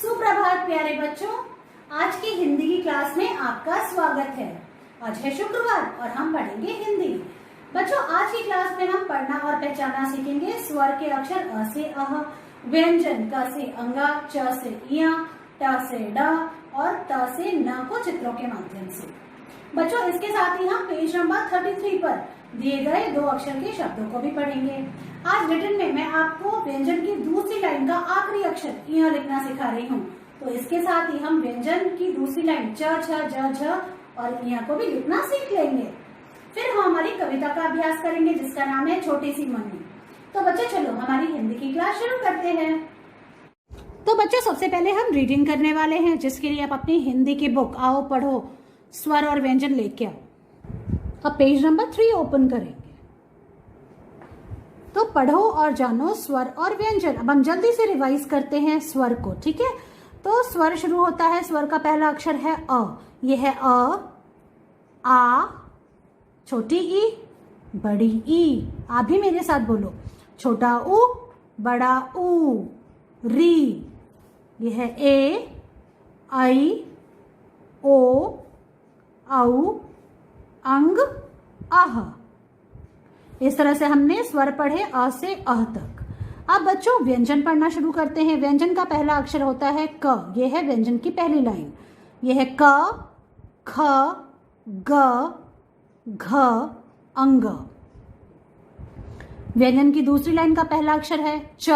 सुप्रभात प्यारे बच्चों, आज की हिंदी की क्लास में आपका स्वागत है। आज है शुक्रवार और हम पढ़ेंगे हिंदी। बच्चों, आज की क्लास में हम पढ़ना और पहचानना सीखेंगे स्वर के अक्षर अ से अह, व्यंजन क से अंगा, च से इया, ट से ड और त से न को चित्रों के माध्यम से। बच्चों, इसके साथ ही हम पेज नंबर 33 पर दिए गए 2 अक्षर के शब्दों को भी पढ़ेंगे। आज रिटन में मैं आपको व्यंजन की दूसरी लाइन का आखिरी अक्षर इया लिखना सिखा रही हूँ। तो इसके साथ ही हम व्यंजन की दूसरी लाइन च, छ, ज, झ और इया को भी लिखना सीख लेंगे। फिर हम हमारी कविता का अभ्यास करेंगे जिसका नाम है छोटी सी मम्मी। तो बच्चों, चलो हमारी हिंदी की क्लास शुरू करते हैं। तो बच्चों, सबसे पहले हम रीडिंग करने वाले हैं, जिसके लिए आप अपनी हिंदी की बुक आओ पढ़ो स्वर और व्यंजन लेके आओ। अब पेज नंबर 3 ओपन करेंगे। तो पढ़ो और जानो स्वर और व्यंजन। अब हम जल्दी से रिवाइज करते हैं स्वर को, ठीक है। तो स्वर शुरू होता है, स्वर का पहला अक्षर है अ। ये है अ, आ, छोटी ई, बड़ी ई। आप भी मेरे साथ बोलो, छोटा ऊ, बड़ा ऊ, री। ये है ए, आई, ओ, औ, अंग, आह। इस तरह से हमने स्वर पढ़े अ से अह तक। अब बच्चों व्यंजन पढ़ना शुरू करते हैं। व्यंजन का पहला अक्षर होता है क। यह है व्यंजन की पहली लाइन। यह है क, ख, ग, घ, अंग। व्यंजन की दूसरी लाइन का पहला अक्षर है च,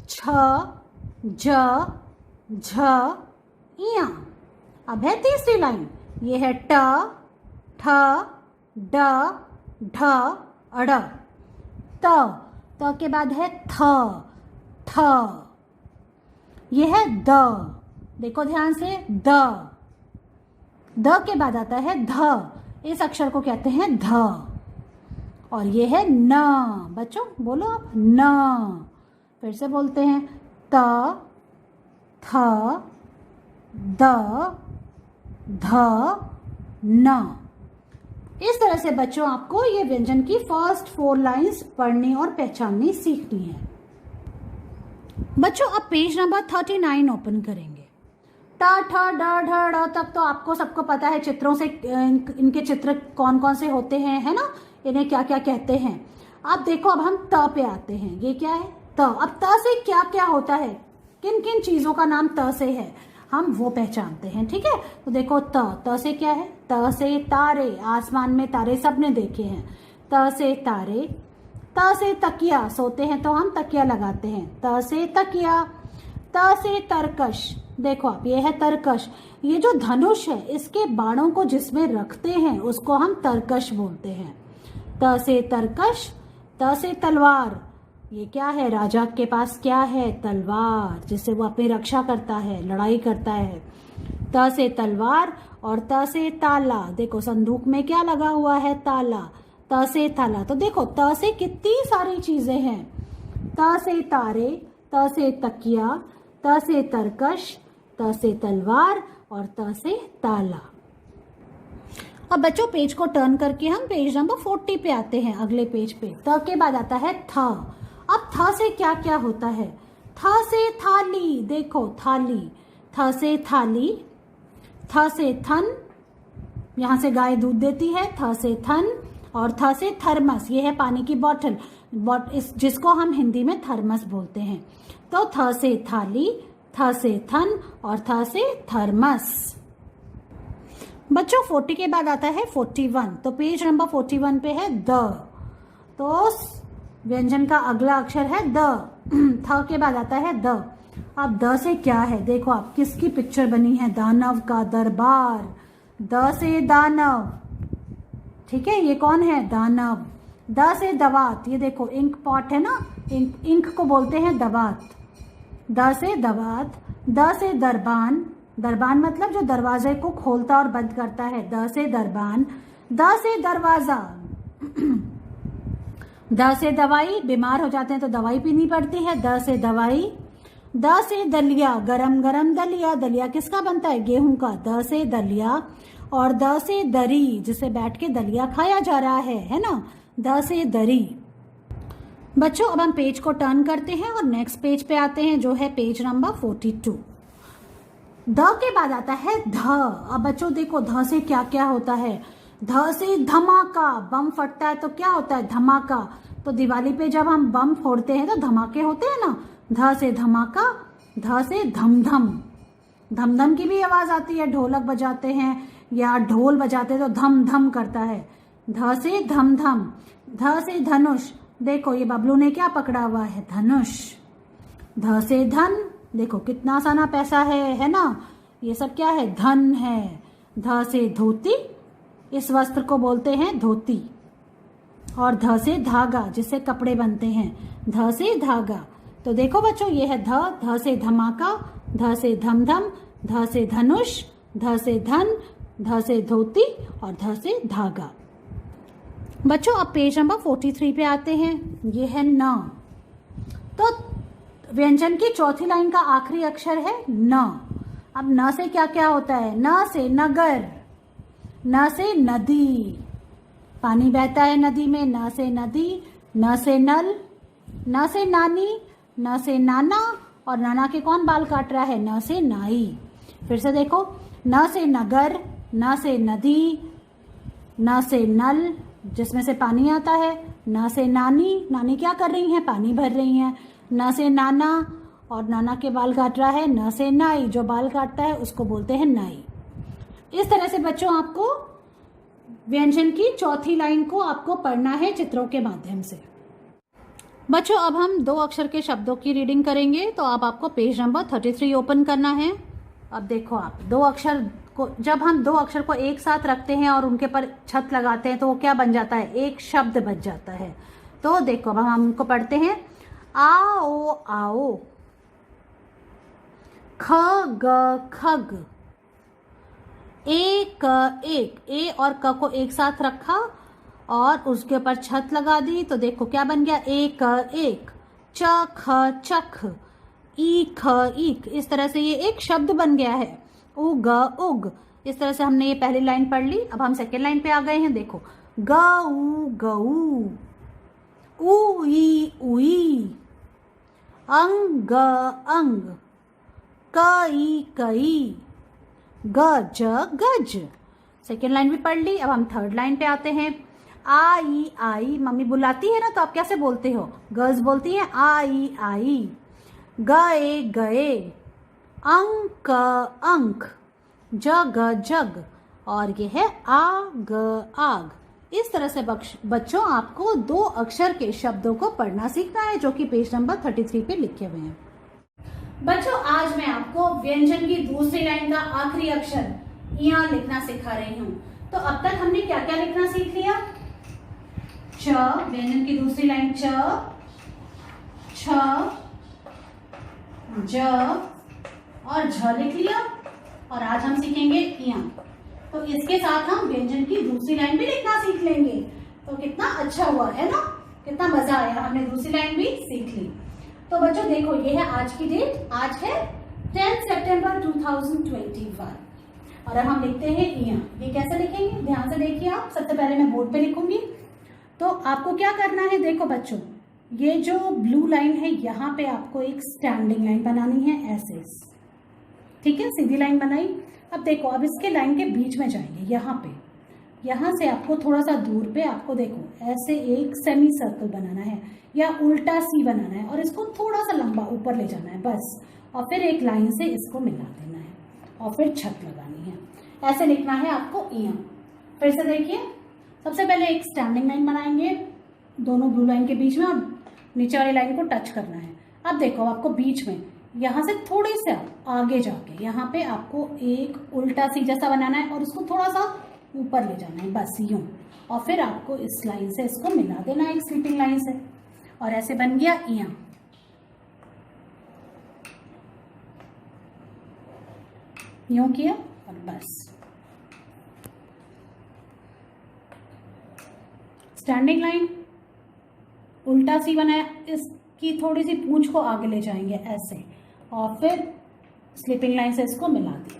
छ, ज, झ, इया। अब है तीसरी लाइन। यह है ट, ठ, ड, ढ, अड़। त के बाद है थ, ठ। यह है द। देखो ध्यान से, द के बाद आता है ध। इस अक्षर को कहते हैं ध। और यह है न। बच्चों बोलो आप, न। फिर से बोलते हैं त, थ, द, ध, न। इस तरह से बच्चों आपको ये व्यंजन की फर्स्ट 4 लाइंस पढ़नी और पहचाननी सीखनी है। बच्चों अब पेज नंबर 39 ओपन करेंगे। ट, ठ, ड, ढ, ड़ तक तो आपको सबको पता है। चित्रों से इनके चित्र कौन कौन से होते हैं, है ना, इन्हें क्या क्या कहते हैं। अब देखो, अब हम त पे आते हैं। ये क्या है? त। अब त से क्या क्या होता है, किन किन चीजों का नाम त से है, हम वो पहचानते हैं, ठीक है। तो देखो त से क्या है? त से तारे। आसमान में तारे सबने देखे हैं। त से तारे। त से तकिया। सोते हैं तो हम तकिया लगाते हैं। त से तकिया। त से तरकश। देखो आप, ये है तरकश। ये जो धनुष है, इसके बाणों को जिसमें रखते हैं उसको हम तरकश बोलते हैं। त से तरकश। त से तलवार। ये क्या है? राजा के पास क्या है? तलवार, जिससे वो अपनी रक्षा करता है, लड़ाई करता है। त से तलवार। और त से ताला। देखो संदूक में क्या लगा हुआ है? ताला। त से ताला। तो देखो त से कितनी सारी चीजें हैं। त से तारे, त से तकिया, त से तरकश, त से तलवार और त से ताला। अब बच्चों पेज को टर्न करके हम पेज नंबर 40 पे आते हैं, अगले पेज पे। त के बाद आता है थ। अब थ से क्या क्या होता है? थ से थाली। देखो थाली। थ से थाली। थ से थन। यहाँ से गाय दूध देती है। थ से थन। और थ से थर्मस। ये है पानी की बॉटल, जिसको हम हिंदी में थर्मस बोलते हैं। तो थ से थाली, थ से थन और थ से थर्मस। बच्चों 40 के बाद आता है 41। तो पेज नंबर 41 पे है द। तो व्यंजन का अगला अक्षर है द। थ के बाद आता है द। अब द से क्या है? देखो आप, किसकी पिक्चर बनी है? दानव का दरबार। द से दानव, ठीक है। ये कौन है? दानव। द से दवात। ये देखो इंक पॉट है ना, इंक को बोलते हैं दवात। द से दवात। द से दरबान। दरबान मतलब जो दरवाजे को खोलता और बंद करता है। द से दरबान। द से दरवाजा। द से दवाई। बीमार हो जाते हैं तो दवाई पीनी पड़ती है। द से दवाई। द से दलिया। गरम गरम दलिया। दलिया किसका बनता है? गेहूं का। द से दलिया। और द से दरी, जिसे बैठ के दलिया खाया जा रहा है ना। द से दरी। बच्चों अब हम पेज को टर्न करते हैं और नेक्स्ट पेज पे आते हैं, जो है पेज नंबर 42। ध के बाद आता है ध। अब बच्चों देखो ध से क्या क्या होता है। ध से धमाका, बम फटता है तो क्या होता है, धमाका। तो दिवाली पे जब हम बम फोड़ते हैं तो धमाके होते हैं ना। ध से धमाका, ध से धमधम, धमधम की भी आवाज आती है, ढोलक बजाते हैं या ढोल बजाते हैं तो धम धम करता है। ध से धमधम। ध से धनुष, देखो ये बबलू ने क्या पकड़ा हुआ है, धनुष। ध से धन, देखो कितना आसाना पैसा है ना, ये सब क्या है, धन है। ध से धोती, इस वस्त्र को बोलते हैं धोती। और ध से धागा, जिससे कपड़े बनते हैं, ध से धागा। तो देखो बच्चों ये है ध। ध से धमाका, ध से धमधम, ध से धनुष, ध से धन, ध से धोती और ध से धागा। बच्चों अब पेज नंबर 43 पे आते हैं। ये है न। तो व्यंजन की चौथी लाइन का आखिरी अक्षर है न। अब न से क्या क्या होता है, न से नगर, न से नदी, पानी बहता है नदी में, न से नदी। न से नल, न से नानी, न से नाना और नाना के कौन बाल काट रहा है, न से नाई। फिर से देखो, न से नगर, न से नदी, न से नल जिसमें से पानी आता है, न से नानी, नानी क्या कर रही हैं, पानी भर रही हैं। न से नाना और नाना के बाल काट रहा है, न से नाई, जो बाल काटता है उसको बोलते हैं नाई। इस तरह से बच्चों आपको व्यंजन की चौथी लाइन को आपको पढ़ना है चित्रों के माध्यम से। बच्चों अब हम दो अक्षर के शब्दों की रीडिंग करेंगे। तो अब आपको पेज नंबर 33 ओपन करना है। अब देखो आप दो अक्षर को, जब हम दो अक्षर को एक साथ रखते हैं और उनके पर छत लगाते हैं तो वो क्या बन जाता है, एक शब्द बन जाता है। तो देखो अब हम उनको पढ़ते हैं। आओ आओ, ख ग खग, एक एक, ए और क को एक साथ रखा और उसके ऊपर छत लगा दी तो देखो क्या बन गया, एक एक। च ख चख, ई ख ईक, इस तरह से ये एक शब्द बन गया है। उग उग, इस तरह से हमने ये पहली लाइन पढ़ ली। अब हम सेकेंड लाइन पे आ गए हैं। देखो गऊ गऊ, ऊ ई उई, अंग अंग, कई कई, गज गज। सेकेंड लाइन भी पढ़ ली। अब हम थर्ड लाइन पे आते हैं। आई आई, मम्मी बुलाती है ना तो आप कैसे बोलते हो, गज बोलती है, आई आई। गए गए, अंक अंक, जग जग और ये है आग आग। इस तरह से बच्चों आपको दो अक्षर के शब्दों को पढ़ना सीखना है जो कि पेज नंबर 33 पे लिखे हुए हैं। बच्चों आज मैं आपको व्यंजन की दूसरी लाइन का आखिरी अक्षर यहाँ लिखना सिखा रही हूँ। तो अब तक हमने क्या क्या लिखना सीख लिया, च, व्यंजन की दूसरी लाइन च, छ, ज और झ लिख लिया। और आज हम सीखेंगे इया। तो इसके साथ हम व्यंजन की दूसरी लाइन भी लिखना सीख लेंगे। तो कितना अच्छा हुआ है ना, कितना मजा आया, हमने दूसरी लाइन भी सीख ली। तो बच्चों देखो ये है आज की डेट, आज है 10 सितंबर 2021 और अब हम लिखते हैं इया। ये कैसे लिखेंगे ध्यान से देखिए आप। सबसे पहले मैं बोर्ड पे लिखूंगी। तो आपको क्या करना है, देखो बच्चों ये जो ब्लू लाइन है यहाँ पे आपको एक स्टैंडिंग लाइन बनानी है ऐसे, ठीक है, सीधी लाइन बनाई। अब देखो अब इसके लाइन के बीच में जाएंगे यहाँ पे, यहाँ से आपको थोड़ा सा दूर पे आपको देखो ऐसे एक सेमी सर्कल बनाना है या उल्टा सी बनाना है और इसको थोड़ा सा लंबा ऊपर ले जाना है बस। और फिर एक लाइन से इसको मिला देना है और फिर छत लगानी है। ऐसे लिखना है आपको इया। फिर से देखिए, सबसे पहले एक स्टैंडिंग लाइन बनाएंगे दोनों ब्लू लाइन के बीच में और नीचे वाली लाइन को टच करना है। अब देखो आपको बीच में यहाँ से थोड़ी से आगे जाके यहाँ पे आपको एक उल्टा सी जैसा बनाना है और उसको थोड़ा सा ऊपर ले जाना है बस यूं। और फिर आपको इस लाइन से इसको मिला देना है एक स्लीपिंग लाइन से और ऐसे बन गया इया। यूं किया और बस। स्टैंडिंग लाइन उल्टा सी बनाया, इसकी थोड़ी सी पूंछ को आगे ले जाएंगे ऐसे और फिर स्लीपिंग लाइन से इसको मिला दिया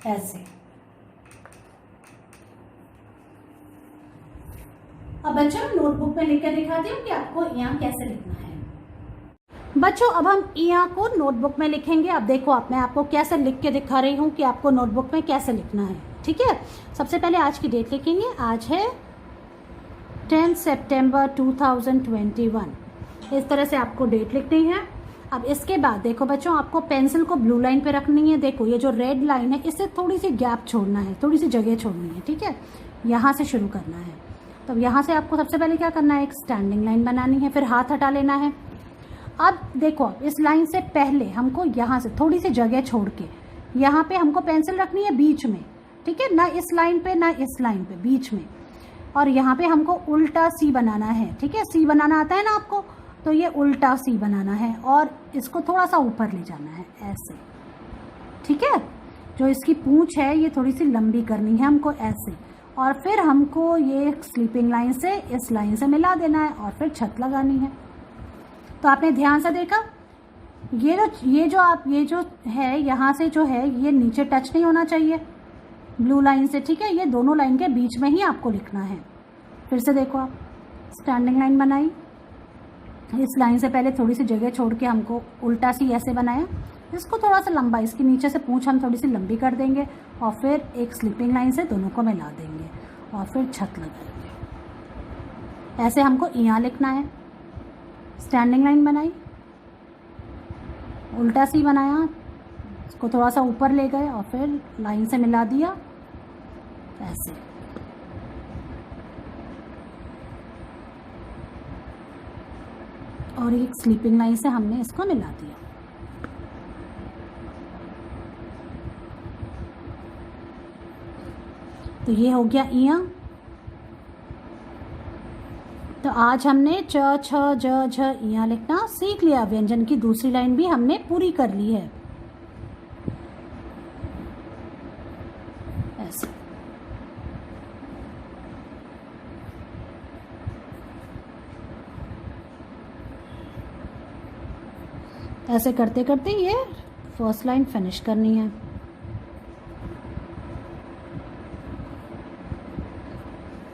ऐसे। अब बच्चों नोटबुक में लिखकर दिखाती हूँ कि आपको यहाँ कैसे लिखना है। बच्चों अब हम इया को नोटबुक में लिखेंगे। अब देखो मैं आपको कैसे लिख के दिखा रही हूँ कि आपको नोटबुक में कैसे लिखना है, ठीक है। सबसे पहले आज की डेट लिखेंगे। आज है 10 सितंबर 2021। इस तरह से आपको डेट लिखनी है। अब इसके बाद देखो बच्चों, आपको पेंसिल को ब्लू लाइन पे रखनी है। देखो ये जो रेड लाइन है इससे थोड़ी सी गैप छोड़ना है, थोड़ी सी जगह छोड़नी है, ठीक है। यहाँ से शुरू करना है। तब यहाँ से आपको सबसे पहले क्या करना है, एक स्टैंडिंग लाइन बनानी है, फिर हाथ हटा लेना है। अब देखो इस लाइन से पहले हमको यहाँ से थोड़ी सी जगह छोड़ के यहाँ पे हमको पेंसिल रखनी है बीच में, ठीक है, ना इस लाइन पे ना इस लाइन पे, बीच में। और यहाँ पे हमको उल्टा सी बनाना है, ठीक है। सी बनाना आता है ना आपको, तो ये उल्टा सी बनाना है और इसको थोड़ा सा ऊपर ले जाना है ऐसे, ठीक है। जो इसकी पूंछ है ये थोड़ी सी लंबी करनी है हमको ऐसे, और फिर हमको ये स्लीपिंग लाइन से इस लाइन से मिला देना है और फिर छत लगानी है। तो आपने ध्यान से देखा, ये जो है यहाँ से जो है ये नीचे टच नहीं होना चाहिए ब्लू लाइन से, ठीक है। ये दोनों लाइन के बीच में ही आपको लिखना है। फिर से देखो, आप स्टैंडिंग लाइन बनाई, इस लाइन से पहले थोड़ी सी जगह छोड़ के हमको उल्टा सी ऐसे बनाया, इसको थोड़ा सा लंबा, इसके नीचे से पूंछ हम थोड़ी सी लंबी कर देंगे और फिर एक स्लीपिंग लाइन से दोनों को मिला देंगे और फिर छत लगाएंगे। ऐसे हमको यहाँ लिखना है। स्टैंडिंग लाइन बनाई, उल्टा सी बनाया, इसको थोड़ा सा ऊपर ले गए और फिर लाइन से मिला दिया ऐसे। और एक स्लीपिंग लाइन से हमने इसको मिला दिया। तो ये हो गया इया। तो आज हमने च छ ज झ इया लिखना सीख लिया। व्यंजन की दूसरी लाइन भी हमने पूरी कर ली है ऐसे। ऐसे करते करते ये फर्स्ट लाइन फिनिश करनी है।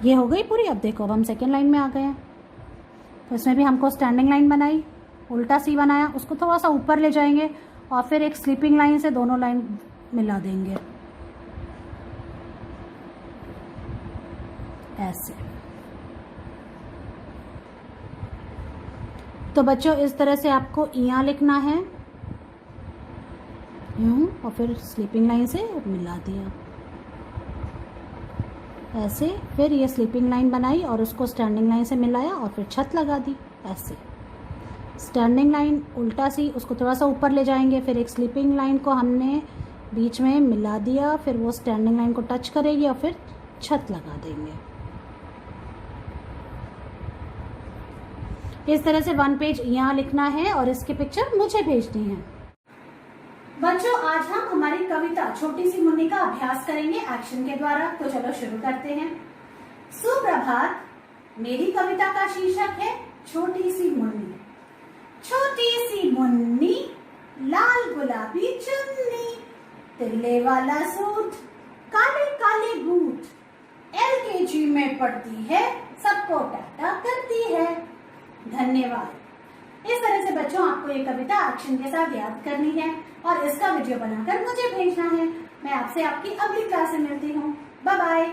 ये हो गई पूरी। अब देखो, अब हम सेकेंड लाइन में आ गए हैं। तो इसमें भी हमको स्टैंडिंग लाइन बनाई, उल्टा सी बनाया, उसको थोड़ा सा ऊपर ले जाएंगे और फिर एक स्लीपिंग लाइन से दोनों लाइन मिला देंगे ऐसे। तो बच्चों इस तरह से आपको इया लिखना है, यूं, और फिर स्लीपिंग लाइन से मिला दिया ऐसे। फिर ये स्लीपिंग लाइन बनाई और उसको स्टैंडिंग लाइन से मिलाया और फिर छत लगा दी ऐसे। स्टैंडिंग लाइन उल्टा सी, उसको थोड़ा सा ऊपर ले जाएंगे, फिर एक स्लीपिंग लाइन को हमने बीच में मिला दिया, फिर वो स्टैंडिंग लाइन को टच करेगी और फिर छत लगा देंगे। इस तरह से 1 पेज यहाँ लिखना है और इसकी पिक्चर मुझे भेजनी है। बच्चों आज हम हमारी कविता छोटी सी मुन्नी का अभ्यास करेंगे एक्शन के द्वारा। तो चलो शुरू करते हैं। सुप्रभात। मेरी कविता का शीर्षक है छोटी सी मुन्नी। छोटी सी मुन्नी, लाल गुलाबी चुन्नी, तिल्ले वाला सूट, काले काले बूट, LKG में पढ़ती है, सबको टाटा करती है। धन्यवाद। इस तरह से बच्चों आपको ये कविता एक्शन के साथ याद करनी है और इसका वीडियो बनाकर मुझे भेजना है। मैं आपसे आपकी अगली क्लास में मिलती हूँ। Bye bye.